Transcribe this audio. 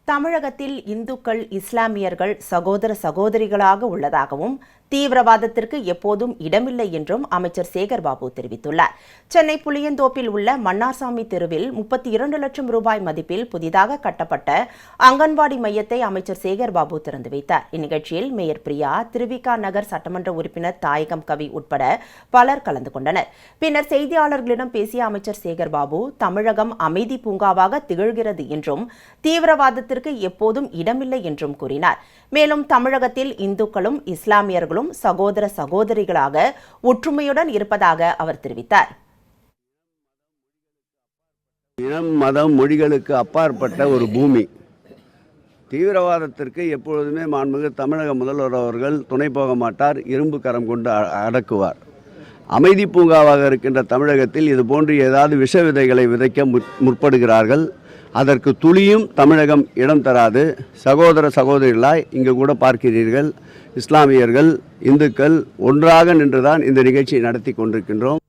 தமிழகத்தில் இந்துக்கள் இஸ்லாமியர்கள் சகோதர சகோதரிகளாக உள்ளதாகவும் தீவிரவாதத்திற்கு எப்போதும் இடமில்லை என்றும் அமைச்சர் சேகர்பாபு தெரிவித்துள்ளார். சென்னை புளியந்தோப்பில் உள்ள மன்னார்சாமி தெருவில் 32 லட்சம் ரூபாய் மதிப்பில் புதிதாக கட்டப்பட்ட அங்கன்வாடி மையத்தை அமைச்சர் சேகர்பாபு திறந்து வைத்தார். இந்நிகழ்ச்சியில் மேயர் பிரியா, திருவிக நகர் சட்டமன்ற உறுப்பினர் தாயகம் கவி உட்பட பலர் கலந்து கொண்டனர். பின்னர் செய்தியாளர்களிடம் பேசிய அமைச்சர் சேகர்பாபு, தமிழகம் அமைதி பூங்காவாக திகழ்கிறது என்றும் தீவிரவாதத்திற்கு எப்போதும் இடமில்லை என்றும் கூறினார். மேலும் தமிழகத்தில் இந்துக்களும் இஸ்லாமியர்களும் சகோதர சகோதரிகளாக ஒற்றுமையுடன் இருப்பதாக அவர் தெரிவித்தார். இனம், மதம், மொழிகளுக்கு அப்பாற்பட்ட ஒரு பூமி. தீவிரவாதத்திற்கு எப்பொழுதுமே மாண்புமிகு தமிழக முதல்வர் அவர்கள் துணை போக மாட்டார், இரும்பு கரம் கொண்டு அடக்குவார். அமைதி பூங்காவாக இருக்கின்ற தமிழகத்தில் இதுபோன்று ஏதாவது விஷ விதைகளை விதைக்க முற்படுகிறார்கள். அதற்கு துளியும் தமிழகம் இடம் தராது. சகோதர சகோதரிகளாய் இங்கு கூட பார்க்கிறீர்கள், இஸ்லாமியர்கள் இந்துக்கள் ஒன்றாக நின்றுதான் இந்த நிகழ்ச்சியை நடத்தி கொண்டிருக்கின்றோம்.